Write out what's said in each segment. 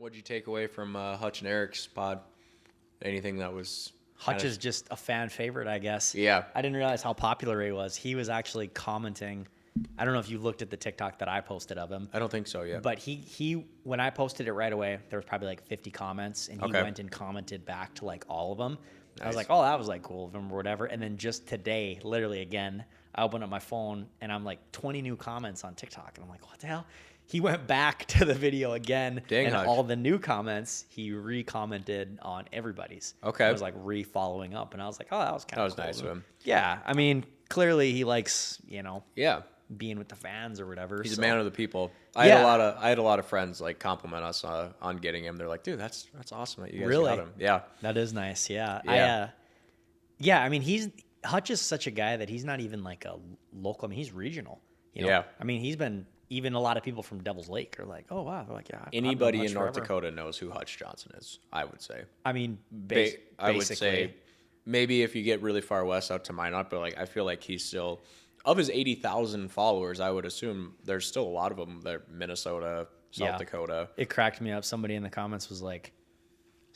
What'd you take away from Hutch and Eric's pod? Anything that was Hutch is just a fan favorite, I guess. Yeah. I didn't realize how popular he was. He was actually commenting. I don't know if you looked at the TikTok that I posted of him. I don't think so yet. But he when I posted it right away, there was probably like 50 comments, and he went and commented back to like all of them. Nice. I was like, oh, that was like cool of him or whatever. And then just today, literally again, I opened up my phone and I'm like 20 new comments on TikTok. And I'm like, what the hell? He went back to the video again. Dang, and Hutch. all the new comments, he re-commented on everybody's. Okay. I was like re-following up. And I was like, oh, that was kind of cool. That was nice of him. Yeah. I mean, clearly he likes, Yeah. being with the fans or whatever. He's a man of the people. I had a lot of friends like compliment us on getting him. They're like, dude, that's awesome that you guys got him. Yeah. That is nice. Yeah. I mean, Hutch is such a guy that he's not even like a local. I mean, he's regional. Yeah. I mean, he's been, even a lot of people from Devil's Lake are like, oh, wow. They're like, yeah. Anybody in North Dakota knows who Hutch Johnson is, I would say. I mean, I would say maybe if you get really far west out to Minot, but like I feel like he's still, of his 80,000 followers, I would assume there's still a lot of them that are Minnesota, South Dakota. It cracked me up. Somebody in the comments was like,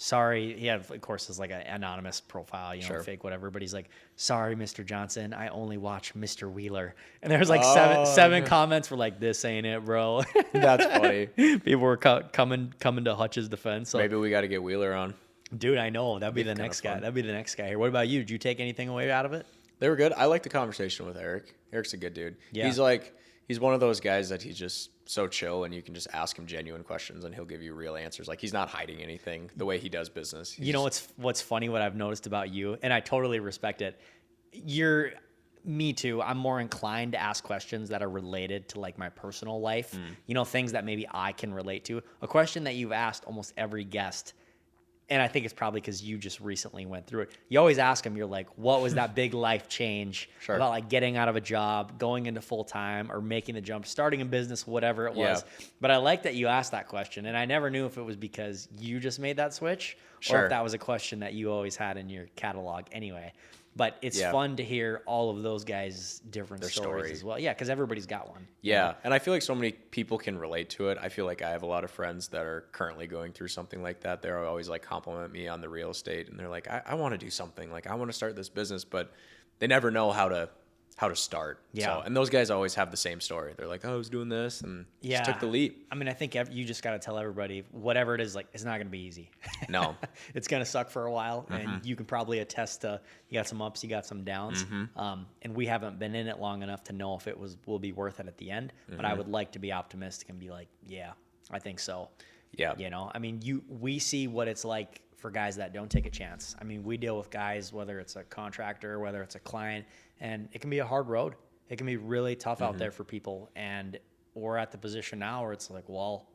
sorry. He had, of course, it's like an anonymous profile, fake, whatever. But he's like, sorry, Mr. Johnson. I only watch Mr. Wheeler. And there was like seven comments were like, this ain't it, bro. That's funny. People were coming to Hutch's defense. So, maybe we got to get Wheeler on. Dude, I know. That'd be the next guy. That'd be the next guy here. What about you? Did you take anything away out of it? They were good. I like the conversation with Eric. Eric's a good dude. Yeah. He's one of those guys that he's just so chill, and you can just ask him genuine questions and he'll give you real answers. Like, he's not hiding anything the way he does business. What's funny, what I've noticed about you, and I totally respect it. Me too. I'm more inclined to ask questions that are related to like my personal life. Things that maybe I can relate to. A question that you've asked almost every guest, and I think it's probably because you just recently went through it. You always ask them, you're like, what was that big life change about like getting out of a job, going into full time, or making the jump, starting a business, whatever it was. But I like that you asked that question. And I never knew if it was because you just made that switch or if that was a question that you always had in your catalog anyway. But it's fun to hear all of those guys' different stories as well. Yeah, because everybody's got one. Yeah, and I feel like so many people can relate to it. I feel like I have a lot of friends that are currently going through something like that. They're always like compliment me on the real estate, and they're like, I want to do something. Like, I want to start this business, but they never know how to start. Yeah. So, and those guys always have the same story. They're like, oh, I was doing this and just took the leap. I mean, I think you just got to tell everybody, whatever it is, like, it's not going to be easy. No. It's going to suck for a while. And you can probably attest to, you got some ups, you got some downs. And we haven't been in it long enough to know if it will be worth it at the end. But I would like to be optimistic and be like, yeah, I think so. Yeah. I mean, we see what it's like for guys that don't take a chance. I mean, we deal with guys, whether it's a contractor, whether it's a client, and it can be a hard road. It can be really tough out there for people. And we're at the position now where it's like, well,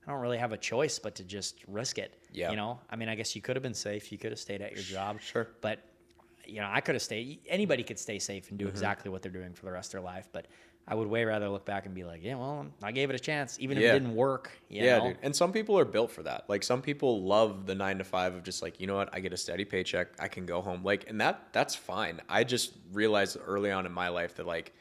I don't really have a choice but to just risk it. Yeah. I mean, I guess you could have been safe. You could have stayed at your job. Sure. But, I could have stayed. Anybody could stay safe and do exactly what they're doing for the rest of their life. But I would way rather look back and be like, yeah, well, I gave it a chance, even if it didn't work. You know? Dude. And some people are built for that. Like, some people love the 9 to 5 of just like, you know what, I get a steady paycheck, I can go home. Like, and that's fine. I just realized early on in my life that, like,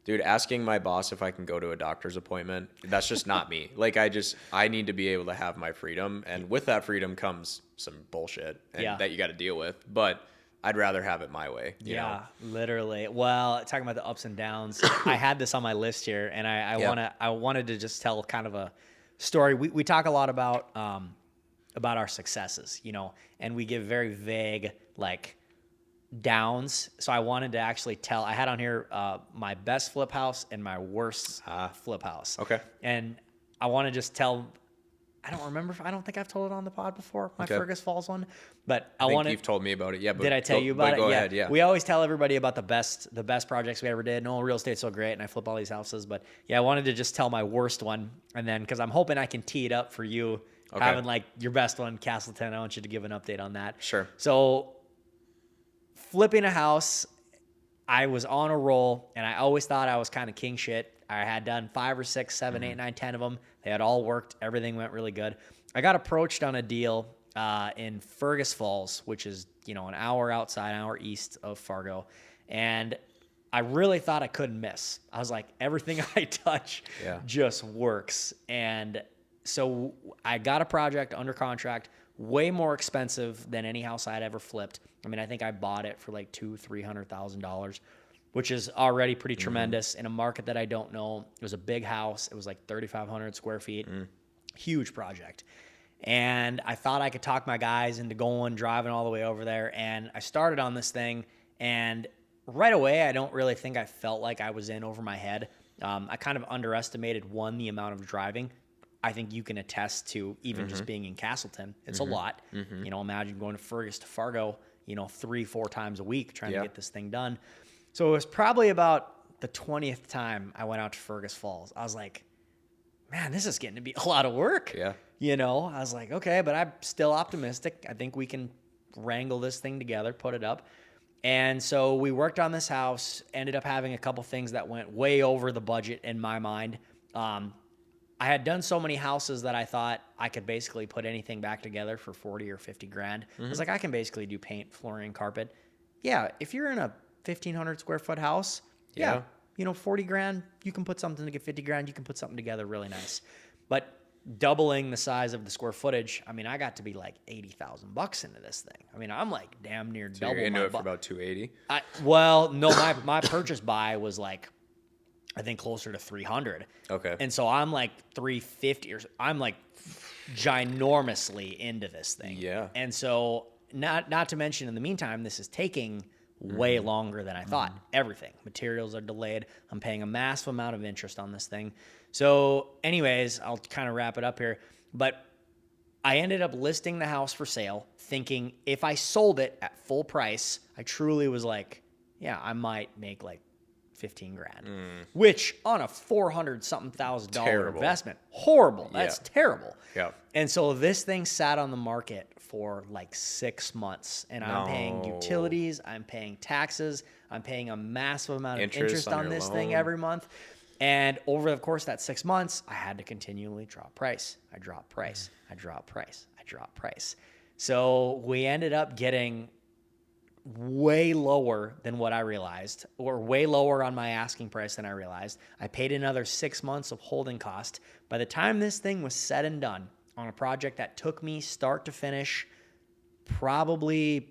dude, asking my boss if I can go to a doctor's appointment, that's just not me. Like, I need to be able to have my freedom. And with that freedom comes some bullshit that you got to deal with. But I'd rather have it my way. You know? Literally. Well, talking about the ups and downs, I had this on my list here, and I wanted to just tell kind of a story. We talk a lot about our successes, and we give very vague like downs. So I wanted to actually tell. I had on here my best flip house and my worst flip house. Okay. And I want to just tell. I don't think I've told it on the pod before, my Fergus Falls one, but I think you've told me about it. Yeah. But did I tell you about it? Go ahead. Yeah. We always tell everybody about the best projects we ever did. No, real estate's so great. And I flip all these houses, but I wanted to just tell my worst one. And then, cause I'm hoping I can tee it up for you having like your best one, Castleton. I want you to give an update on that. Sure. So flipping a house, I was on a roll and I always thought I was kind of king shit. I had done 5 or 6, 7, 8, 9, 10 of them. They had all worked. Everything went really good. I got approached on a deal in Fergus Falls, which is, an hour outside, an hour east of Fargo. And I really thought I couldn't miss. I was like, everything I touch just works. And so I got a project under contract, way more expensive than any house I'd ever flipped. I mean, I think I bought it for like $200,000-$300,000, which is already pretty tremendous in a market that I don't know. It was a big house. It was like 3,500 square feet, huge project. And I thought I could talk my guys into going, driving all the way over there. And I started on this thing, and right away, I don't really think I felt like I was in over my head. I kind of underestimated, the amount of driving. I think you can attest to even just being in Castleton. It's a lot. You know, imagine going to Fergus to Fargo, 3-4 times a week trying to get this thing done. So it was probably about the 20th time I went out to Fergus Falls. I was like, man, this is getting to be a lot of work. Yeah. I was like, okay, but I'm still optimistic. I think we can wrangle this thing together, put it up. And so we worked on this house, ended up having a couple things that went way over the budget in my mind. I had done so many houses that I thought I could basically put anything back together for 40 or 50 grand. I was like, I can basically do paint, flooring, carpet. Yeah, if you're in a 1,500 square foot house, 40 grand, you can put something to get 50 grand, you can put something together really nice. But doubling the size of the square footage, I mean, I got to be like $80,000 into this thing. I mean, I'm like damn near So double you're into my it for about 280. Well, no, my purchase buy was like, I think closer to 300. Okay. And so I'm like 350 or I'm like ginormously into this thing. Yeah. And so not to mention in the meantime, this is taking way longer than I thought. Everything. Materials are delayed. I'm paying a massive amount of interest on this thing. So anyways, I'll kind of wrap it up here. But I ended up listing the house for sale, thinking if I sold it at full price, I truly was like, yeah, I might make like 15 grand, which on a $400,000 investment, horrible. That's terrible. Yeah. And so this thing sat on the market for like 6 months, and I'm paying utilities, I'm paying taxes, I'm paying a massive amount of interest on this thing every month. And over the course of that 6 months, I had to continually drop price. I drop price. I drop price. I drop price. So we ended up getting way lower than what I realized, or way lower on my asking price than I realized. I paid another 6 months of holding cost. By the time this thing was said and done on a project that took me start to finish, probably,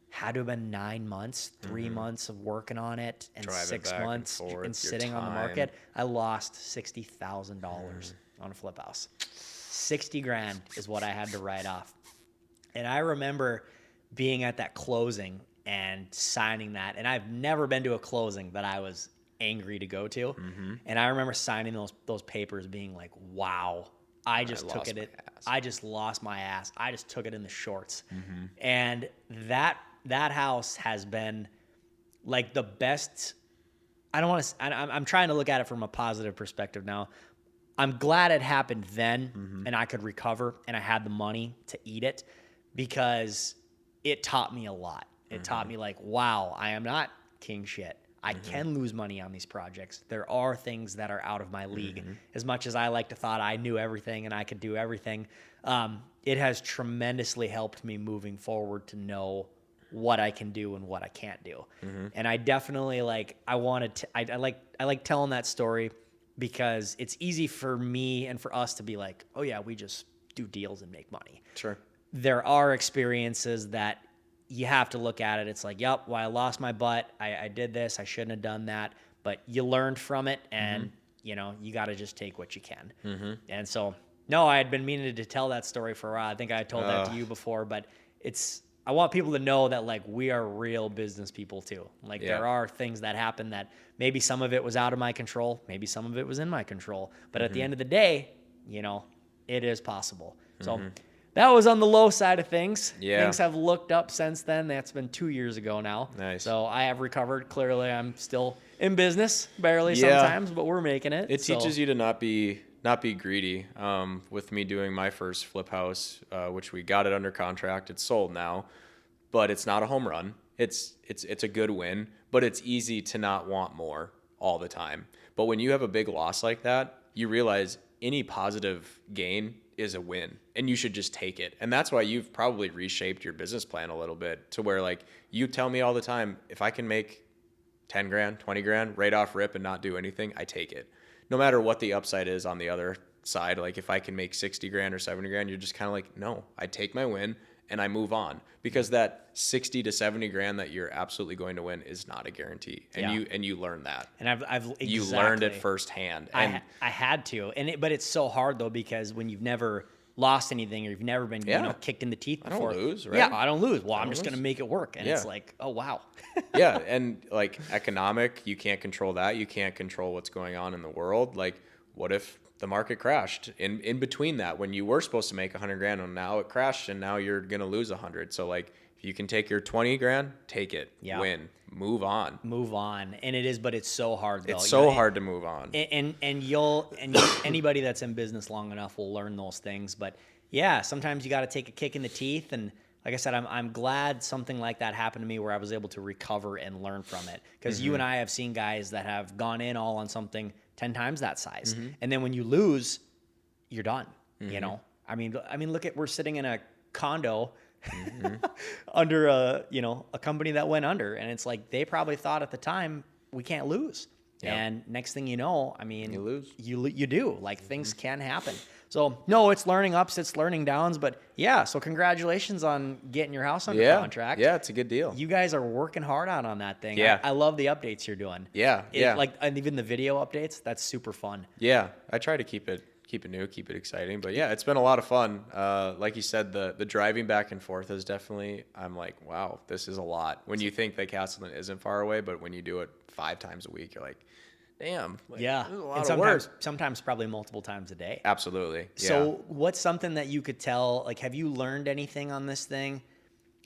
had to have been 9 months, 3 months of working on it, and Driving 6 back and months forth, and your sitting on the time. market, I lost $60,000 on a flip house. 60 grand is what I had to write off. And I remember being at that closing and signing that. And I've never been to a closing that I was angry to go to. And I remember signing those papers being like, wow, I just took it. I just lost my ass. I just took it in the shorts. And that house has been like the best. I'm trying to look at it from a positive perspective now. I'm glad it happened then and I could recover and I had the money to eat it, because it taught me a lot. It taught me like, wow, I am not king shit. I can lose money on these projects. There are things that are out of my league. As much as I like to thought I knew everything and I could do everything, it has tremendously helped me moving forward to know what I can do and what I can't do. And I definitely I like telling that story, because it's easy for me and for us to be like, oh yeah, we just do deals and make money. Sure. There are experiences that you have to look at it. It's like, yep, well, I lost my butt. I did this. I shouldn't have done that. But you learned from it, and, you got to just take what you can. And so, no, I had been meaning to tell that story for a while. I think I told that to you before, but I want people to know that, we are real business people, too. There are things that happen that maybe some of it was out of my control. Maybe some of it was in my control. But at the end of the day, it is possible. So that was on the low side of things. Yeah. Things have looked up since then. That's been 2 years ago now. Nice. So I have recovered. Clearly, I'm still in business, barely sometimes, but we're making it. It teaches you to not be greedy. With me doing my first flip house, which we got it under contract, it's sold now, but it's not a home run. It's a good win, but it's easy to not want more all the time. But when you have a big loss like that, you realize any positive gain is a win, and you should just take it. And that's why you've probably reshaped your business plan a little bit to where you tell me all the time, if I can make 10 grand, 20 grand right off rip and not do anything, I take it. no matter what the upside is on the other side, like if I can make 60 grand or 70 grand, you're just kind of like, no, I take my win and I move on, because that 60 to 70 grand that you're absolutely going to win is not a guarantee. And you learn that. And I've exactly. You learned it firsthand. And I had to, but it's so hard though, because when you've never lost anything, or you've never been kicked in the teeth before. I don't lose, right? Yeah, I don't lose. Well, I'm just going to make it work. And it's like, oh, wow. Yeah, and like economic, you can't control that. You can't control what's going on in the world. Like, what if the market crashed in between that, when you were supposed to make 100 grand and now it crashed and now you're going to lose 100? So like, if you can take your 20 grand, take it, win, move on. And it is, but it's so hard though. It's so hard to move on. And anybody that's in business long enough will learn those things. But yeah, sometimes you got to take a kick in the teeth. And like I said, I'm glad something like that happened to me, where I was able to recover and learn from it. Because you and I have seen guys that have gone in all on something 10 times that size. And then when you lose, you're done. You know, I mean, we're sitting in a condo under a company that went under, and it's like, they probably thought at the time, we can't lose. And next thing you know, I mean, you lose. You do. Like, things can happen. So no, it's learning ups, it's learning downs, but yeah. So congratulations on getting your house under contract. Yeah, it's a good deal. You guys are working hard out on that thing. Yeah, I love the updates you're doing. Yeah. Like, and even the video updates, that's super fun. Yeah, I try to keep it new, keep it exciting. But yeah, it's been a lot of fun. Like you said, the driving back and forth is definitely, I'm like, wow, this is a lot. When you think that Castleton isn't far away, but when you do it 5 times a week, you're like, damn. Like, yeah. This is a lot of work. Sometimes probably multiple times a day. Absolutely. Yeah. So what's something that you could tell, like, have you learned anything on this thing?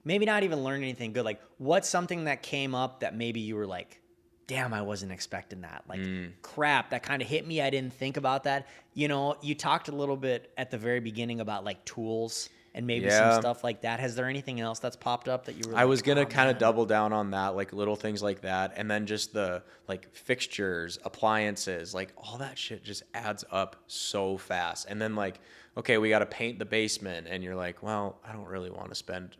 Maybe not even learned anything good. Like, what's something that came up that maybe you were like, damn, I wasn't expecting that. Like, crap, that kind of hit me. I didn't think about that. You know, you talked a little bit at the very beginning about like tools and maybe some stuff like that. Has there anything else that's popped up that you were I was going to kind of double down on that, like little things like that. And then just the like fixtures, appliances, like all that shit just adds up so fast. And then like, okay, we got to paint the basement. And you're like, well, I don't really want to spend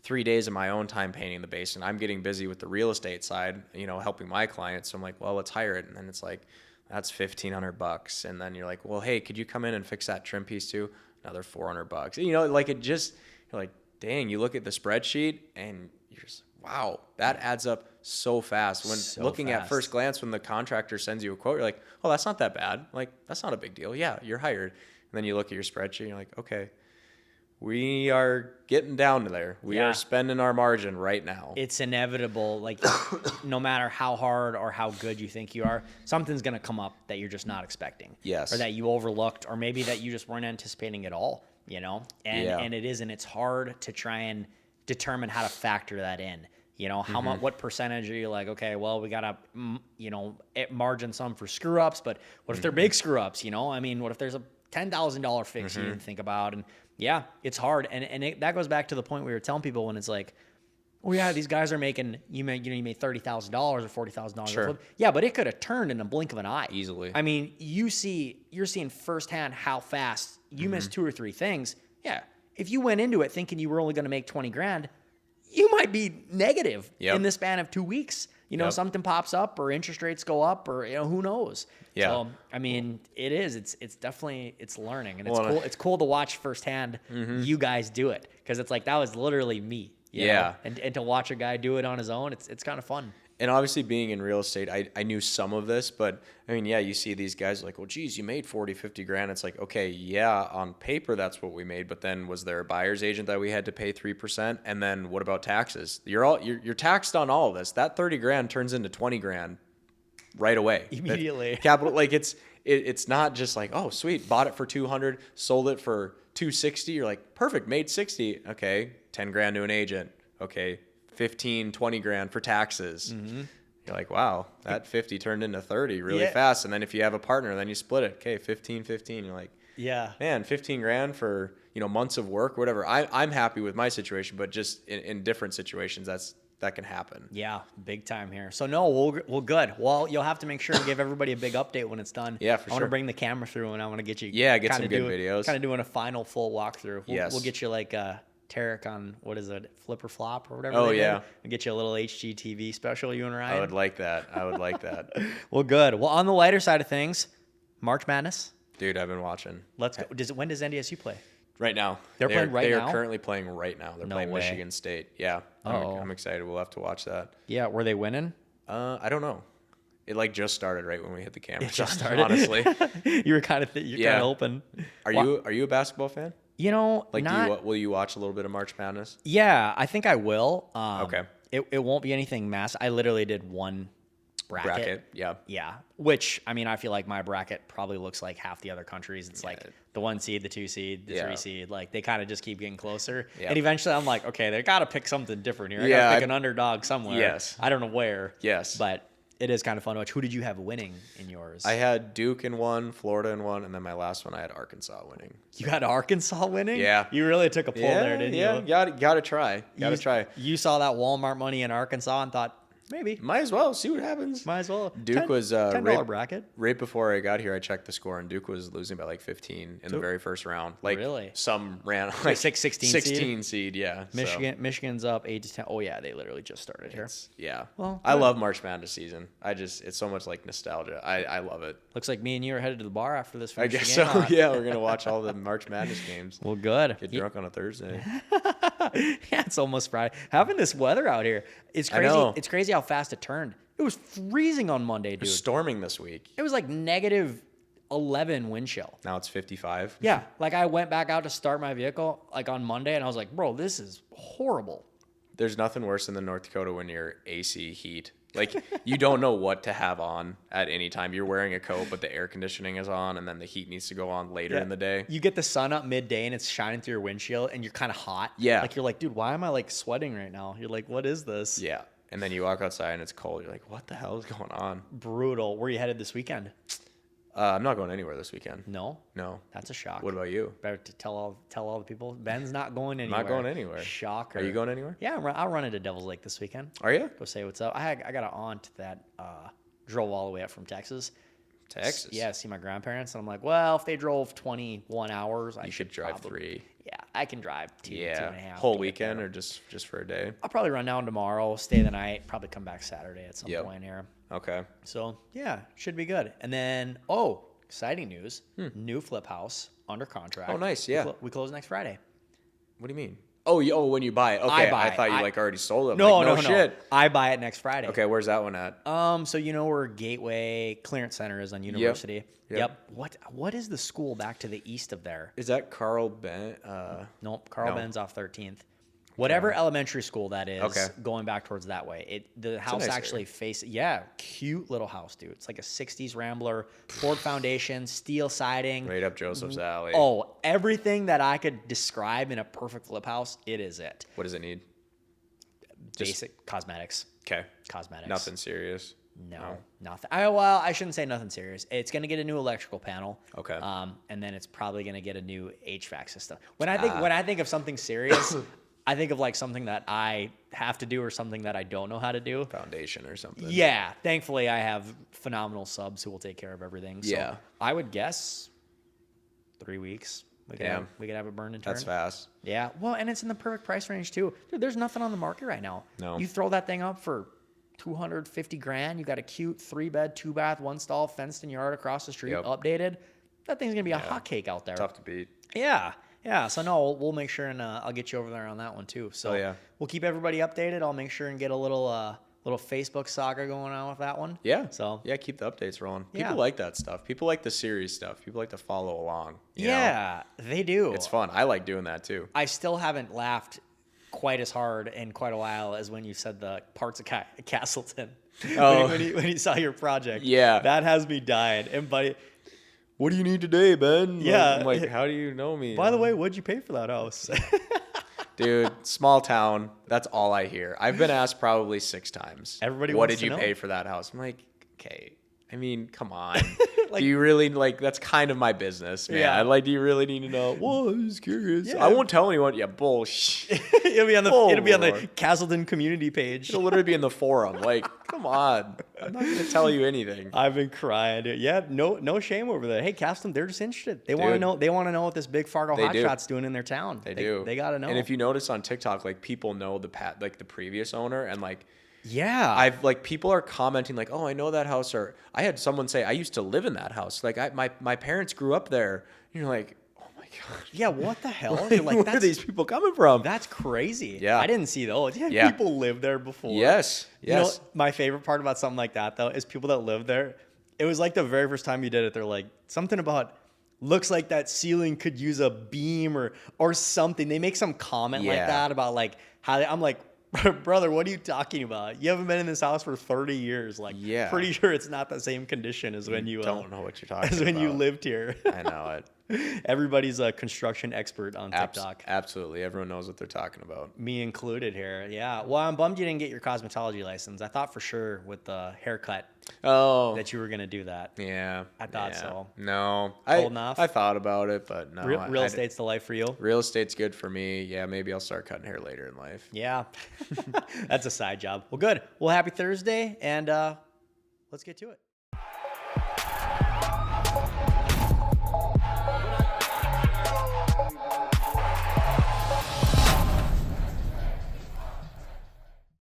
3 days of my own time painting the basement. I'm getting busy with the real estate side, you know, helping my clients. So I'm like, well, let's hire it. And then it's like, that's $1,500. And then you're like, well, hey, could you come in and fix that trim piece too? Another $400. You know, like, it just, you're like, dang, you look at the spreadsheet and you're just, wow, that adds up so fast. When looking at first glance, when the contractor sends you a quote, you're like, oh, that's not that bad. Like, that's not a big deal. Yeah, you're hired. And then you look at your spreadsheet and you're like, okay, we are getting down to there. We are spending our margin right now. It's inevitable. Like, no matter how hard or how good you think you are, something's going to come up that you're just not expecting. Yes. Or that you overlooked, or maybe that you just weren't anticipating at all, you know? And it is, and it's hard to try and determine how to factor that in. You know, how much, what percentage are you like, okay, well, we got to, you know, margin some for screw ups, but what if they're big screw ups, you know? I mean, what if there's a $10,000 fix you didn't think about? And yeah, it's hard. And that goes back to the point we were telling people when it's like, oh yeah, these guys are making, you made $30,000 or $40,000. Sure. Yeah, but it could have turned in a blink of an eye. Easily. I mean, you're seeing firsthand how fast you missed 2 or 3 things. Yeah. If you went into it thinking you were only going to make 20 grand, you might be negative in the span of 2 weeks. You know, something pops up or interest rates go up or, you know, who knows? Yeah. So, I mean, it's definitely, it's learning, and it's cool. It's cool to watch firsthand you guys do it, because it's like, that was literally me. You know? And to watch a guy do it on his own, it's kind of fun. And obviously being in real estate, I knew some of this, but I mean, yeah, you see these guys like, well, geez, you made 40, 50 grand. It's like, okay, yeah, on paper, that's what we made. But then was there a buyer's agent that we had to pay 3%? And then what about taxes? You're taxed on all of this. That 30 grand turns into 20 grand right away. Immediately. Capital, like it's not just like, oh, sweet, bought it for 200, sold it for 260. You're like, perfect, made 60. Okay, 10 grand to an agent. Okay, 15, 20 grand for taxes. You're like, wow, that 50 turned into 30 really fast. And then if you have a partner, then you split it. Okay, 15. You're like, yeah, man, 15 grand for, you know, months of work, whatever. I'm happy with my situation, but just in different situations, that can happen. Yeah, big time here. So no, well, good. Well, you'll have to make sure and give everybody a big update when it's done. Yeah, for sure. I want to bring the camera through, and I want to get you. Yeah, get some good videos. Kind of doing a final full walkthrough. We'll get you like Tarek on, what is it, Flip or Flop or whatever. Oh yeah. And get you a little HGTV special, you and Ryan. I would like that. Well, good. Well, on the lighter side of things, March Madness. Dude, I've been watching. Let's go. When does NDSU play? Right now. They're playing right now? They are currently playing right now. They're No playing way. Michigan State. Yeah. I'm excited. We'll have to watch that. Yeah, were they winning? I don't know. It like just started right when we hit the camera. It just started. Honestly. You were kind of hoping. Are you a basketball fan? You know, Like, will you watch a little bit of March Madness? Yeah, I think I will. Okay. It won't be anything massive. I literally did one bracket. Yeah. Yeah. Which, I mean, I feel like my bracket probably looks like half the other countries. It's like the 1 seed, the 2 seed, the 3 seed. Like, they kind of just keep getting closer. Yeah. And eventually I'm like, okay, they got to pick something different here. I Yeah, got to pick an underdog somewhere. Yes. I don't know where. Yes. But it is kind of fun to watch. Who did you have winning in yours? I had Duke in one, Florida in one, and then my last one I had Arkansas winning. You had Arkansas winning? Yeah. You really took a pull there, didn't you? Yeah, gotta try. Gotta try. You saw that Walmart money in Arkansas and thought, maybe. Might as well see what happens. Might as well. Duke was $10 bracket. Right before I got here. I checked the score, and Duke was losing by like 15 in the very first round. Like Really? some ran like 16 seed. Yeah, Michigan's up 8-10. Oh yeah, they literally just started here. Yeah. Well, I good. love March Madness season. It's so much like nostalgia. I love it. Looks like me and you are headed to the bar after this. I guess so. Yeah, we're gonna watch all the March Madness games. Well, good. Get drunk on a Thursday. Yeah, it's almost Friday. Having this weather out here, it's crazy. I know. It's crazy how fast it turned. It was freezing on Monday, dude. It's storming this week. It was like negative 11 wind chill. Now it's 55. Yeah, like I went back out to start my vehicle like on Monday, and I was like, bro, this is horrible. There's nothing worse than the North Dakota when you're AC heat. Like, you don't know what to have on at any time. You're wearing a coat, but the air conditioning is on, and then the heat needs to go on later in the day. You get the sun up midday, and it's shining through your windshield, and you're kind of hot. Yeah. Like, you're like, dude, why am I, like, sweating right now? You're like, what is this? Yeah. And then you walk outside, and it's cold. You're like, what the hell is going on? Brutal. Where are you headed this weekend? I'm not going anywhere this weekend. No? No. That's a shock. What about you? Better to tell all the people. Ben's not going anywhere. Not going anywhere. Shocker. Are you going anywhere? Yeah, I'll run into Devil's Lake this weekend. Are you? Go say what's up. I got an aunt that drove all the way up from Texas. Texas? Yeah, see my grandparents. And I'm like, well, if they drove 21 hours, I You should drive probably, 3. Yeah, I can drive 2.5. Whole to get weekend there. or just for a day? I'll probably run down tomorrow, stay the night, probably come back Saturday at some point here. Okay. So, yeah, should be good. And then, exciting news. New flip house under contract. Oh, nice, yeah. We close next Friday. What do you mean? Oh, when you buy it. Okay, I buy I thought you it. like already sold it. No, like, no, shit. I buy it next Friday. Okay, where's that one at? So you know where Gateway Clearance Center is on University? Yep. What is the school back to the east of there? Is that Carl Ben? Nope, Carl No. Benz off 13th. Whatever elementary school that is, Okay. going back towards that way. The house nice actually faces, cute little house, dude. It's like a 60s Rambler, Ford foundation, steel siding. Right up Joseph's alley. Oh, everything that I could describe in a perfect flip house, it is it. What does it need? Basic cosmetics. Okay. Cosmetics. Nothing serious. No, nothing. I shouldn't say nothing serious. It's going to get a new electrical panel. Okay. And then it's probably going to get a new HVAC system. When I think of something serious, I think of like something that I have to do or something that I don't know how to do. Foundation or something. Yeah. Thankfully, I have phenomenal subs who will take care of everything. So Yeah. I would guess 3 weeks. We could have it burned and turned. That's fast. Yeah. Well, and it's in the perfect price range too. Dude, there's nothing on the market right now. No. You throw that thing up for $250,000. You got a cute 3-bed, 2-bath, 1-stall, fenced in yard across the street, Yep. updated. That thing's gonna be a hotcake out there. Tough to beat. Yeah. Yeah. So no, we'll make sure and I'll get you over there on that one too. So we'll keep everybody updated. I'll make sure and get a little Facebook saga going on with that one. Yeah. So yeah, keep the updates rolling. People Yeah. like that stuff. People like the series stuff. People like to follow along. you know? yeah, they do. It's fun. I like doing that too. I still haven't laughed quite as hard in quite a while as when you said the parts of Castleton. Oh. when you saw your project. Yeah. That has me dying. And What do you need today, Ben? Yeah. I'm like, how do you know me? by the way, what'd you pay for that house? Dude, small town. That's all I hear. I've been asked probably 6 times. Everybody what wants did to you know. pay for that house? I'm like, okay. I mean, come on. Do you really that's kind of my business, man. Yeah. Do you really need to know? Well, I was curious. Yeah. I won't tell anyone. Yeah, bullshit. it'll be on the Lord. Castleton community page. It'll literally be in the forum. Like, come on. I'm not going to tell you anything. I've been crying, dude. Yeah, no shame over there. Hey, Castleton, they're just interested. They want to know. They want to know what this big Fargo They do. hotshot's doing in their town. They do. They got to know. And if you notice on TikTok, people know the previous owner, and Yeah. I've like people are commenting like, oh, I know that house, or I had someone say I used to live in that house. Like my parents grew up there. And you're like, oh my gosh. Yeah, what the hell? Like, You're like, where are these people coming from? that's crazy. Yeah. I didn't see those. Yeah, Yeah. people lived there before. Yes. You know, Yes. my favorite part about something like that though is people that live there. It was like the very first time you did it, they're like something about looks like that ceiling could use a beam or something. They make some comment like Yeah. that about like how I'm like, brother, what are you talking about? You haven't been in this house for 30 years. Like, Yeah. pretty sure it's not the same condition as when you don't know what you're talking as when you about. lived here. I know it. Everybody's a construction expert on TikTok. Absolutely. Everyone knows what they're talking about. Me included here. Yeah. Well, I'm bummed you didn't get your cosmetology license. I thought for sure with the haircut Oh. that you were going to do that. Yeah. I thought yeah. so. No. Holding off? I thought about it, but no. Real estate's the life for you? Real estate's good for me. Yeah, maybe I'll start cutting hair later in life. Yeah. That's a side job. Well, good. Well, happy Thursday, and let's get to it.